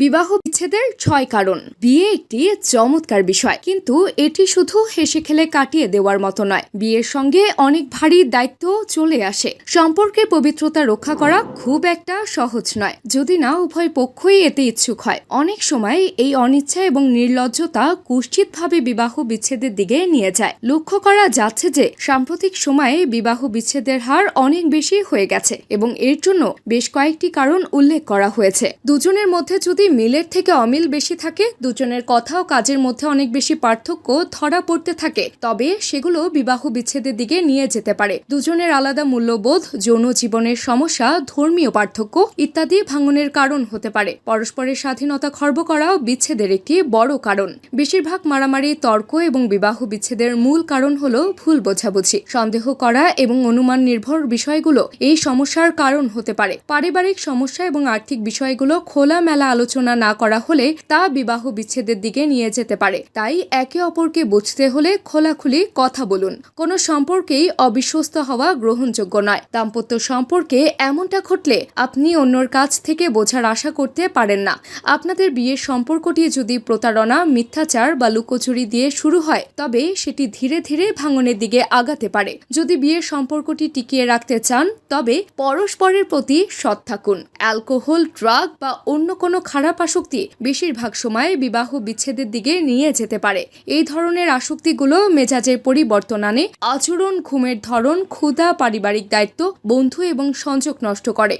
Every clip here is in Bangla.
বিবাহ বিচ্ছেদের ৬ কারণ। বিয়ে একটি চমৎকার বিষয়, কিন্তু এটি শুধু হেসে খেলে কাটিয়ে দেওয়ার মতো নয়। বিয়ের সঙ্গে অনেক ভারী দায়িত্ব চলে আসে। সম্পর্কের পবিত্রতা রক্ষা করা খুব একটা সহজ নয়, যদি না উভয় পক্ষই এতে ইচ্ছুক হয়। অনেক সময় এই অনিচ্ছা এবং নির্লজ্জতা কুৎসিতভাবে বিবাহ বিচ্ছেদের দিকে নিয়ে যায়। লক্ষ্য করা যাচ্ছে যে সাম্প্রতিক সময়ে বিবাহ বিচ্ছেদের হার অনেক বেশি হয়ে গেছে এবং এর জন্য বেশ কয়েকটি কারণ উল্লেখ করা হয়েছে। দুজনের মধ্যে যদি মিলের থেকে অমিল বেশি থাকে, দুজনের কথা ও কাজের মধ্যে অনেক বেশি পার্থক্য ধরা পড়তে থাকে, তবে সেগুলো বিবাহ বিচ্ছেদের দিকে নিয়ে যেতে পারে। দুজনের আলাদা মূল্যবোধ, যৌন জীবনের সমস্যা, ধর্মীয় পার্থক্য ইত্যাদি ভাঙনের কারণ হতে পারে। পরস্পরের স্বাধীনতা খর্ব করাও বিচ্ছেদের একটি বড় কারণ। বেশিরভাগ মারামারি, তর্ক এবং বিবাহ বিচ্ছেদের মূল কারণ হলো ভুল বোঝাবুঝি। সন্দেহ করা এবং অনুমান নির্ভর বিষয়গুলো এই সমস্যার কারণ হতে পারে। পারিবারিক সমস্যা এবং আর্থিক বিষয়গুলো খোলামেলা আলোচনা না করা হলে তা বিবাহ বিচ্ছেদের দিকে নিয়ে যেতে পারে। তাই একে অপরকে বুঝতে হলে খোলাখুলি কথা বলুন। কোনো সম্পর্কেই অবিশ্বস্ত হওয়া গ্রহণযোগ্য নয়। দাম্পত্য সম্পর্কে এমনটা ঘটলে আপনি অন্যর কাছ থেকে বোঝার আশা করতে পারেন না। আপনাদের বিয়ের সম্পর্কটি যদি প্রতারণা, মিথ্যাচার বা লুকোচুরি দিয়ে শুরু হয়, তবে সেটি ধীরে ধীরে ভাঙনের দিকে আগাতে পারে। যদি বিয়ের সম্পর্কটি টিকিয়ে রাখতে চান, তবে পরস্পরের প্রতি সৎ থাকুন। অ্যালকোহল, ড্রাগ বা অন্য কোনো খারাপ আসক্তি বেশিরভাগ সময় বিবাহ বিচ্ছেদের দিকে নিয়ে যেতে পারে। এই ধরনের আসক্তিগুলো মেজাজের পরিবর্তন আনে, আচরণ, ঘুমের ধরন, ক্ষুধা, পারিবারিক দায়িত্ব, বন্ধু এবং সংযোগ নষ্ট করে।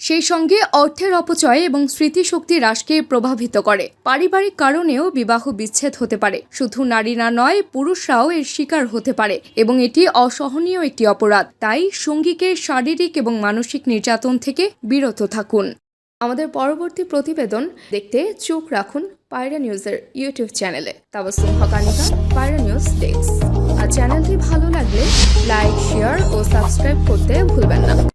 সেই সঙ্গে অর্থের অপচয় এবং স্মৃতিশক্তি হ্রাসকে প্রভাবিত করে। পারিবারিক কারণেও বিবাহ বিচ্ছেদ হতে পারে। শুধু নারীরা নয়, পুরুষরাও এর শিকার হতে পারে এবং এটি অসহনীয় একটি অপরাধ। তাই সঙ্গীকে শারীরিক এবং মানসিক নির্যাতন থেকে বিরত থাকুন। আমাদের পরবর্তী প্রতিবেদন দেখতে চোখ রাখুন পায়রা নিউজের ইউটিউব চ্যানেলে। তাবাসসুম হকানিকা, পায়রা নিউজ ডেস্ক। আর চ্যানেলটি ভালো লাগলে লাইক, শেয়ার ও সাবস্ক্রাইব করতে ভুলবেন না।